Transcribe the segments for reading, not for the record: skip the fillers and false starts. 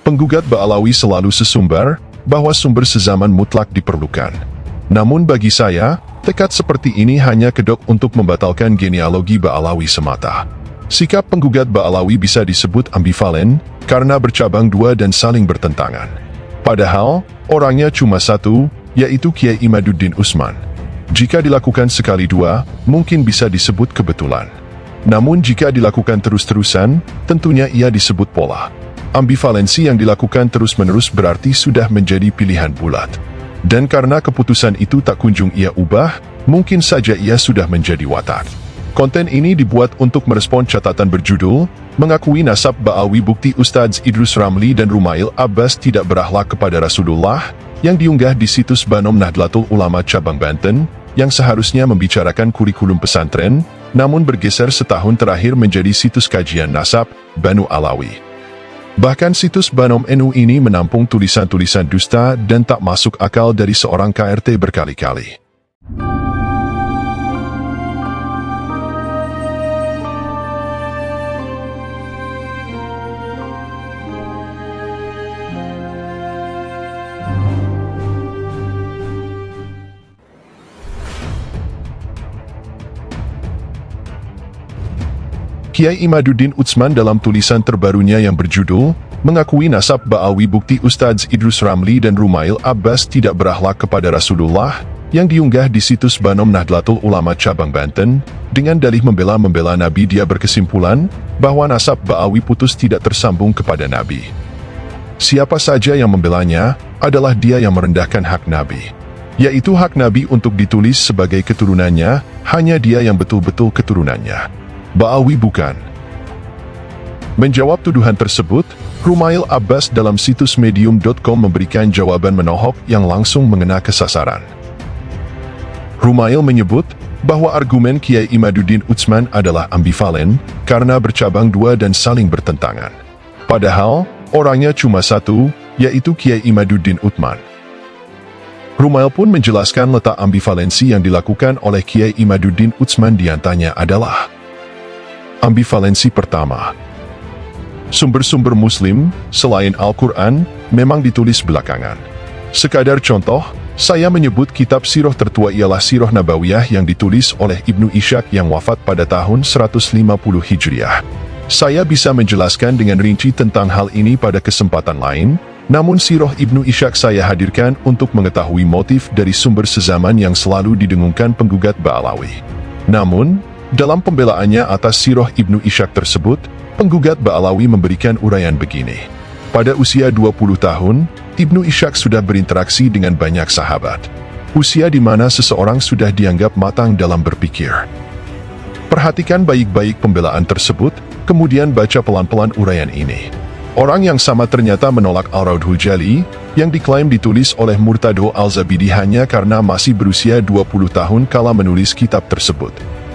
Penggugat Ba'alawi selalu sesumbar bahwa sumber sezaman mutlak diperlukan. Namun bagi saya, tekad seperti ini hanya kedok untuk membatalkan genealogi Ba'alawi semata. Sikap penggugat Ba'alawi bisa disebut ambivalen karena bercabang dua dan saling bertentangan. Padahal, orangnya cuma satu, yaitu Kiai Imaduddin Utsman. Jika dilakukan sekali dua, mungkin bisa disebut kebetulan. Namun jika dilakukan terus-terusan, tentunya ia disebut pola. Ambivalensi yang dilakukan terus-menerus berarti sudah menjadi pilihan bulat. Dan karena keputusan itu tak kunjung ia ubah, mungkin saja ia sudah menjadi watak. Konten ini dibuat untuk merespon catatan berjudul, Mengakui Nasab Ba'alawi Bukti Ustadz Idrus Ramli dan Rumail Abbas Tidak Berakhlak Kepada Rasulullah, yang diunggah di situs Banom Nahdlatul Ulama Cabang Banten, yang seharusnya membicarakan kurikulum pesantren, namun bergeser setahun terakhir menjadi situs kajian nasab, Banu Alawi. Bahkan situs Banom NU ini menampung tulisan-tulisan dusta dan tak masuk akal dari seorang KRT berkali-kali. Kiai Imaduddin Utsman dalam tulisan terbarunya yang berjudul Mengakui Nasab Ba'alawi Bukti Ustadz Idrus Ramli dan Rumail Abbas Tidak Berakhlak Kepada Rasulullah, yang diunggah di situs Banom Nahdlatul Ulama Cabang Banten, dengan dalih membela Nabi, dia berkesimpulan bahwa nasab Ba'alawi putus tidak tersambung kepada Nabi. Siapa saja yang membelanya adalah dia yang merendahkan hak Nabi, yaitu hak Nabi untuk ditulis sebagai keturunannya, hanya dia yang betul-betul keturunannya. Ba'alawi bukan. Menjawab tuduhan tersebut, Rumail Abbas dalam situs medium.com memberikan jawaban menohok yang langsung mengena kesasaran. Rumail menyebut bahwa argumen Kiai Imaduddin Utsman adalah ambivalen karena bercabang dua dan saling bertentangan. Padahal, orangnya cuma satu, yaitu Kiai Imaduddin Utsman. Rumail pun menjelaskan letak ambivalensi yang dilakukan oleh Kiai Imaduddin Utsman diantaranya adalah ambivalensi pertama. Sumber-sumber Muslim, selain Al-Quran, memang ditulis belakangan. Sekadar contoh, saya menyebut kitab sirah tertua ialah Sirah Nabawiyah yang ditulis oleh Ibnu Ishaq yang wafat pada tahun 150 Hijriah. Saya bisa menjelaskan dengan rinci tentang hal ini pada kesempatan lain, namun sirah Ibnu Ishaq saya hadirkan untuk mengetahui motif dari sumber sezaman yang selalu didengungkan penggugat Ba'alawi. Namun, dalam pembelaannya atas sirah Ibnu Ishaq tersebut, penggugat Ba'alawi memberikan uraian begini. Pada usia 20 tahun, Ibnu Ishaq sudah berinteraksi dengan banyak sahabat. Usia di mana seseorang sudah dianggap matang dalam berpikir. Perhatikan baik-baik pembelaan tersebut, kemudian baca pelan-pelan uraian ini. Orang yang sama ternyata menolak Al-Raudhul Jali, yang diklaim ditulis oleh Murtado Al-Zabidi hanya karena masih berusia 20 tahun kala menulis kitab tersebut.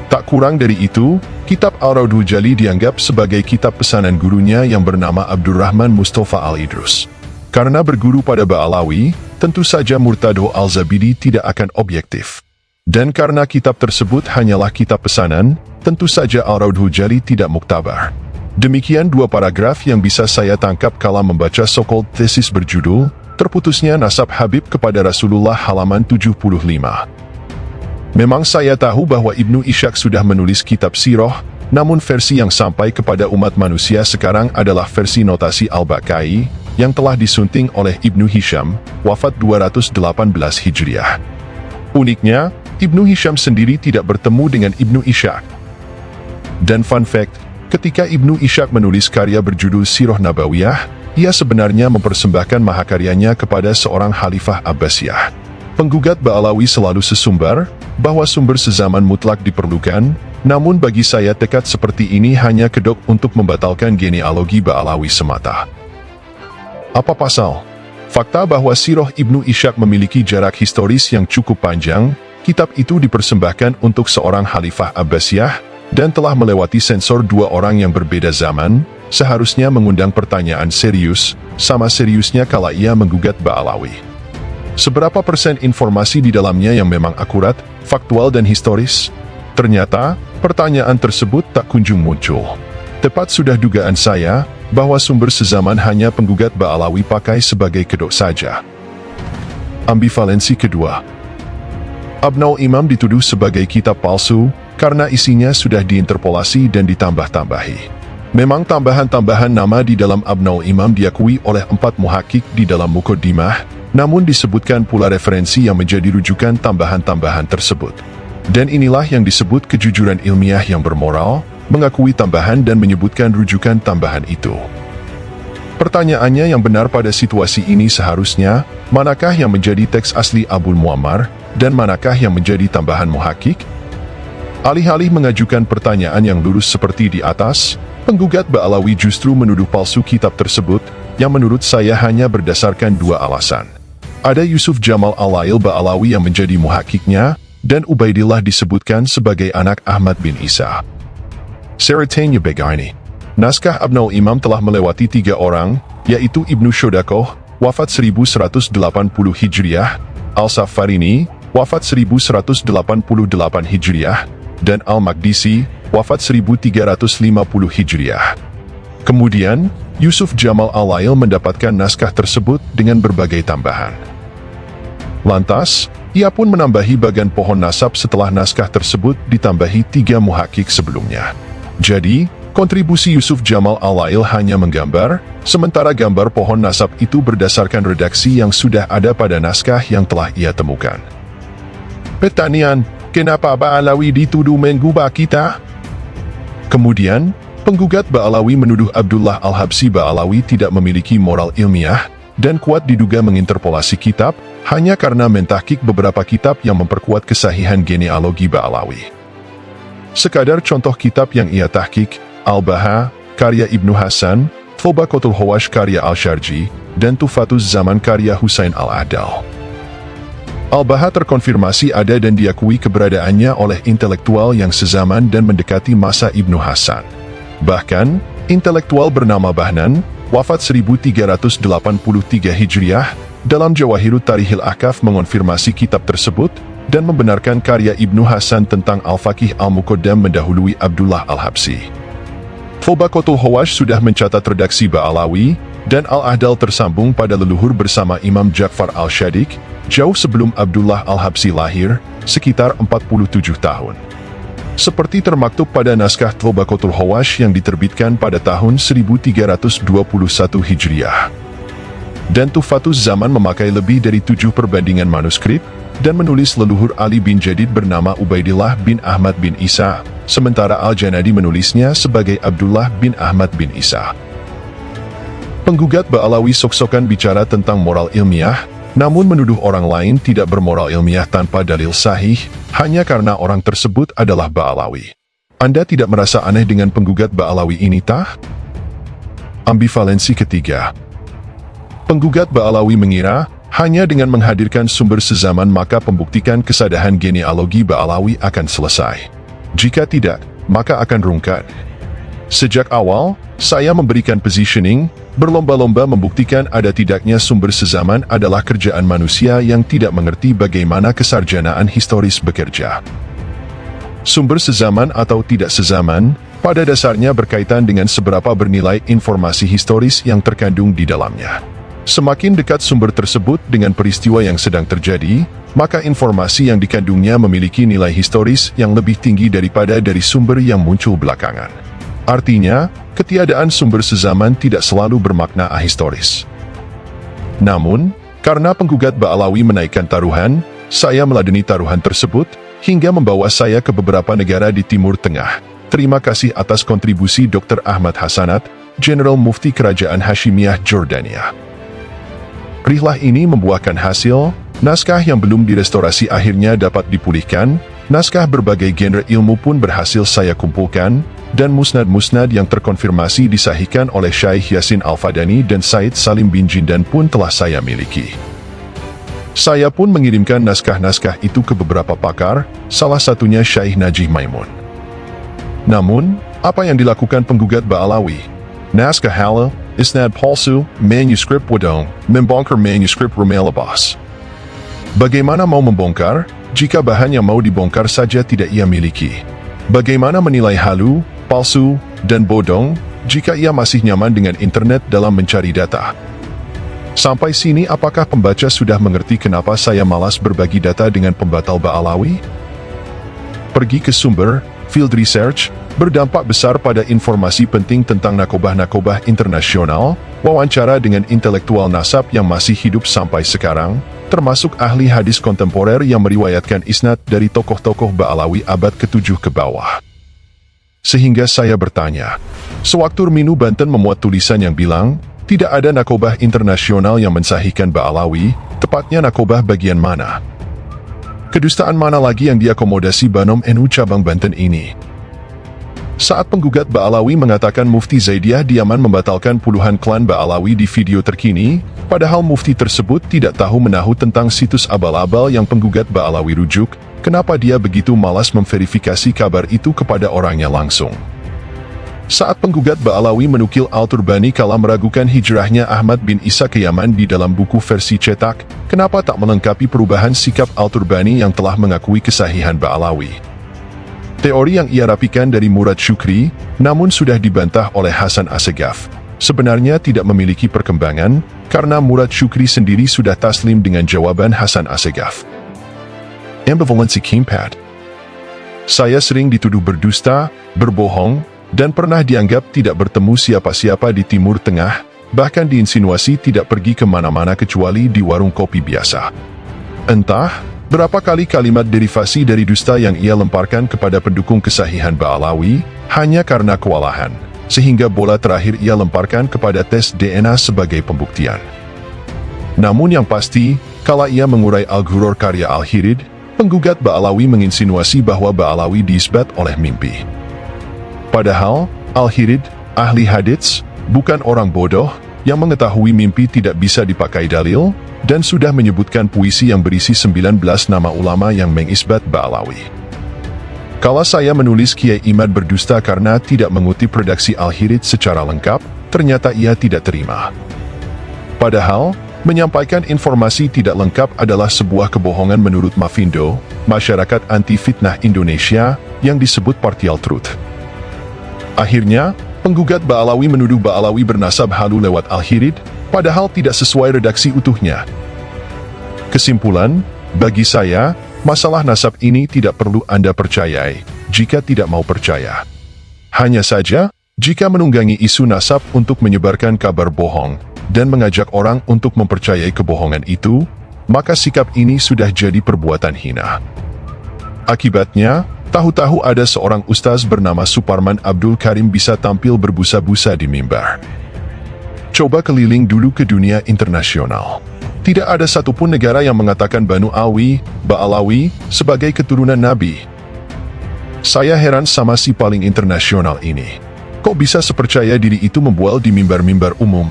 Tak kurang dari itu, kitab Al-Raudhul Jali dianggap sebagai kitab pesanan gurunya yang bernama Abdurrahman Mustafa Al-Idrus. Karena berguru pada Ba'alawi, tentu saja Murtado Al-Zabidi tidak akan objektif. Dan karena kitab tersebut hanyalah kitab pesanan, tentu saja Al-Raudhul Jali tidak muktabar. Demikian dua paragraf yang bisa saya tangkap kala membaca so-called tesis berjudul Terputusnya Nasab Habib Kepada Rasulullah halaman 75. Memang saya tahu bahwa Ibnu Ishaq sudah menulis kitab sirah, namun versi yang sampai kepada umat manusia sekarang adalah versi notasi Al-Bakai, yang telah disunting oleh Ibnu Hisham, wafat 218 Hijriah. Uniknya, Ibnu Hisham sendiri tidak bertemu dengan Ibnu Ishaq. Dan fun fact, ketika Ibnu Ishaq menulis karya berjudul Sirah Nabawiyah, ia sebenarnya mempersembahkan mahakaryanya kepada seorang Khalifah Abbasiyah. Penggugat Ba'alawi selalu sesumbar bahwa sumber sezaman mutlak diperlukan, namun bagi saya tekad seperti ini hanya kedok untuk membatalkan genealogi Ba'alawi semata. Apa pasal? Fakta bahwa Sirah Ibnu Ishaq memiliki jarak historis yang cukup panjang, kitab itu dipersembahkan untuk seorang Khalifah Abbasiyah, dan telah melewati sensor dua orang yang berbeda zaman, seharusnya mengundang pertanyaan serius, sama seriusnya kala ia menggugat Ba'alawi. Seberapa persen informasi di dalamnya yang memang akurat, faktual dan historis? Ternyata, pertanyaan tersebut tak kunjung muncul. Tepat sudah dugaan saya, bahwa sumber sezaman hanya penggugat Ba'alawi pakai sebagai kedok saja. Ambivalensi kedua. Abnaul Imam dituduh sebagai kitab palsu karena isinya sudah diinterpolasi dan ditambah-tambahi. Memang tambahan-tambahan nama di dalam Abnaul Imam diakui oleh 4 muhakik di dalam Muqaddimah, namun disebutkan pula referensi yang menjadi rujukan tambahan-tambahan tersebut. Dan inilah yang disebut kejujuran ilmiah yang bermoral, mengakui tambahan dan menyebutkan rujukan tambahan itu. Pertanyaannya yang benar pada situasi ini seharusnya, manakah yang menjadi teks asli Abul Muammar, dan manakah yang menjadi tambahan muhakik? Alih-alih mengajukan pertanyaan yang lurus seperti di atas, penggugat Ba'alawi justru menuduh palsu kitab tersebut, yang menurut saya hanya berdasarkan 2 alasan. Ada Yusuf Jamal Al-Lail Ba'alawi yang menjadi muhakiknya, dan Ubaidillah disebutkan sebagai anak Ahmad bin Isa. Ceritanya begini. Naskah Abnaul Imam telah melewati 3 orang, yaitu Ibnu Syodakoh, wafat 1180 Hijriah, Al-Safarini, wafat 1188 Hijriah, dan Al-Maqdisi, wafat 1350 Hijriah. Kemudian, Yusuf Jamal Al-Lail mendapatkan naskah tersebut dengan berbagai tambahan. Lantas, ia pun menambahi bagan pohon nasab setelah naskah tersebut ditambahi 3 muhakik sebelumnya. Jadi, kontribusi Yusuf Jamal Al-Lail hanya menggambar, sementara gambar pohon nasab itu berdasarkan redaksi yang sudah ada pada naskah yang telah ia temukan. Pertanyaan, kenapa Ba'alawi dituduh menggubah kita? Kemudian, penggugat Ba'alawi menuduh Abdullah Al-Habsyi Ba'alawi tidak memiliki moral ilmiah dan kuat diduga menginterpolasi kitab hanya karena mentahkik beberapa kitab yang memperkuat kesahihan genealogi Ba'alawi. Sekadar contoh kitab yang ia tahkik, Al-Baha, karya Ibnu Hasan, Thobaqatul Hawash karya Al-Sharji, dan Tufatuz Zaman karya Husain Al-Adal. Al-Baha terkonfirmasi ada dan diakui keberadaannya oleh intelektual yang sezaman dan mendekati masa Ibnu Hasan. Bahkan, intelektual bernama Bahnan, wafat 1383 Hijriah, dalam Jawahirut Tarikhil Ahkaf mengonfirmasi kitab tersebut dan membenarkan karya Ibnu Hasan tentang Al-Faqih Al-Muqaddam mendahului Abdullah Al-Habsyi. Thobaqatul Hawash sudah mencatat redaksi Ba'alawi, dan Al-Ahdal tersambung pada leluhur bersama Imam Ja'far Al-Shadiq, jauh sebelum Abdullah Al-Habsyi lahir, sekitar 47 tahun. Seperti termaktub pada naskah Thobaqatul Hawash yang diterbitkan pada tahun 1321 Hijriah. Dan Tufatuz Zaman memakai lebih dari 7 perbandingan manuskrip, dan menulis leluhur Ali bin Jadid bernama Ubaidillah bin Ahmad bin Isa, sementara Al-Janadi menulisnya sebagai Abdullah bin Ahmad bin Isa. Penggugat Ba'alawi sok-sokan bicara tentang moral ilmiah, namun menuduh orang lain tidak bermoral ilmiah tanpa dalil sahih, hanya karena orang tersebut adalah Ba'alawi. Anda tidak merasa aneh dengan penggugat Ba'alawi ini tah? Ambivalensi ketiga. Penggugat Ba'alawi mengira, hanya dengan menghadirkan sumber sezaman maka pembuktikan kesadahan genealogi Ba'alawi akan selesai. Jika tidak, maka akan rungkat. Sejak awal, saya memberikan positioning, berlomba-lomba membuktikan ada tidaknya sumber sezaman adalah kerjaan manusia yang tidak mengerti bagaimana kesarjanaan historis bekerja. Sumber sezaman atau tidak sezaman, pada dasarnya berkaitan dengan seberapa bernilai informasi historis yang terkandung di dalamnya. Semakin dekat sumber tersebut dengan peristiwa yang sedang terjadi, maka informasi yang dikandungnya memiliki nilai historis yang lebih tinggi daripada dari sumber yang muncul belakangan. Artinya, ketiadaan sumber sezaman tidak selalu bermakna ahistoris. Namun, karena penggugat Ba'alawi menaikkan taruhan, saya meladeni taruhan tersebut, hingga membawa saya ke beberapa negara di Timur Tengah. Terima kasih atas kontribusi Dr. Ahmad Hasanat, General Mufti Kerajaan Hashimiyah Jordania. Rihlah ini membuahkan hasil, naskah yang belum direstorasi akhirnya dapat dipulihkan, naskah berbagai genre ilmu pun berhasil saya kumpulkan, dan musnad-musnad yang terkonfirmasi disahihkan oleh Syekh Yasin Al-Fadani dan Said Salim bin Jindan pun telah saya miliki. Saya pun mengirimkan naskah-naskah itu ke beberapa pakar, salah satunya Syekh Najih Maimun. Namun, apa yang dilakukan penggugat Ba'alawi? Naskah halal, isnad palsu, manuskrip bodong, membongkar manuskrip Rumelabas. Bagaimana mau membongkar, jika bahan yang mau dibongkar saja tidak ia miliki? Bagaimana menilai halu, palsu, dan bodong, jika ia masih nyaman dengan internet dalam mencari data. Sampai sini apakah pembaca sudah mengerti kenapa saya malas berbagi data dengan pembatal Ba'alawi? Pergi ke sumber, field research, berdampak besar pada informasi penting tentang nakobah-nakobah internasional, wawancara dengan intelektual nasab yang masih hidup sampai sekarang, termasuk ahli hadis kontemporer yang meriwayatkan isnad dari tokoh-tokoh Ba'alawi abad ke-7 ke bawah. Sehingga saya bertanya, sewaktu Minu Banten memuat tulisan yang bilang, tidak ada nakobah internasional yang mensahihkan Ba'alawi, tepatnya nakobah bagian mana? Kedustaan mana lagi yang diakomodasi Banom NU cabang Banten ini? Saat penggugat Ba'alawi mengatakan Mufti Zaidiyah Diaman membatalkan puluhan klan Ba'alawi di video terkini, padahal Mufti tersebut tidak tahu menahu tentang situs abal-abal yang penggugat Ba'alawi rujuk, kenapa dia begitu malas memverifikasi kabar itu kepada orangnya langsung? Saat penggugat Ba'alawi menukil Al-Turbani kala meragukan hijrahnya Ahmad bin Isa ke Yaman di dalam buku versi cetak, kenapa tak melengkapi perubahan sikap Al-Turbani yang telah mengakui kesahihan Ba'alawi? Teori yang ia rapikan dari Murad Syukri, namun sudah dibantah oleh Hasan Assegaf, sebenarnya tidak memiliki perkembangan, karena Murad Syukri sendiri sudah taslim dengan jawaban Hasan Assegaf. Ambivalensi keempat. Saya sering dituduh berdusta, berbohong, dan pernah dianggap tidak bertemu siapa-siapa di Timur Tengah, bahkan diinsinuasi tidak pergi kemana-mana kecuali di warung kopi biasa. Entah berapa kali kalimat derivasi dari dusta yang ia lemparkan kepada pendukung kesahihan Ba'alawi, hanya karena kewalahan, sehingga bola terakhir ia lemparkan kepada tes DNA sebagai pembuktian. Namun yang pasti, kala ia mengurai Al-Ghurur karya Al-Hirid, penggugat Ba'alawi menginsinuasi bahwa Ba'alawi diisbat oleh mimpi. Padahal, Al-Hirid, ahli hadits, bukan orang bodoh, yang mengetahui mimpi tidak bisa dipakai dalil, dan sudah menyebutkan puisi yang berisi 19 nama ulama yang mengisbat Ba'alawi. Kala saya menulis Kiai Imad berdusta karena tidak mengutip redaksi Al-Hirid secara lengkap, ternyata ia tidak terima. Padahal, menyampaikan informasi tidak lengkap adalah sebuah kebohongan menurut Mafindo, Masyarakat Anti Fitnah Indonesia, yang disebut Partial Truth. Akhirnya, penggugat Ba'alawi menuduh Ba'alawi bernasab halu lewat Al-Hirid, padahal tidak sesuai redaksi utuhnya. Kesimpulan, bagi saya, masalah nasab ini tidak perlu Anda percayai, jika tidak mau percaya. Hanya saja, jika menunggangi isu nasab untuk menyebarkan kabar bohong, dan mengajak orang untuk mempercayai kebohongan itu, maka sikap ini sudah jadi perbuatan hina. Akibatnya, tahu-tahu ada seorang ustaz bernama Suparman Abdul Karim bisa tampil berbusa-busa di mimbar. Coba keliling dulu ke dunia internasional. Tidak ada satupun negara yang mengatakan Banu Alwi, Ba'alawi, sebagai keturunan Nabi. Saya heran sama si paling internasional ini. Kok bisa sepercaya diri itu membual di mimbar-mimbar umum?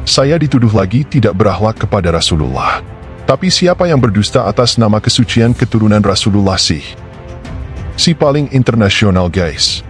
Saya dituduh lagi tidak berakhlak kepada Rasulullah. Tapi siapa yang berdusta atas nama kesucian keturunan Rasulullah sih? Si paling internasional guys.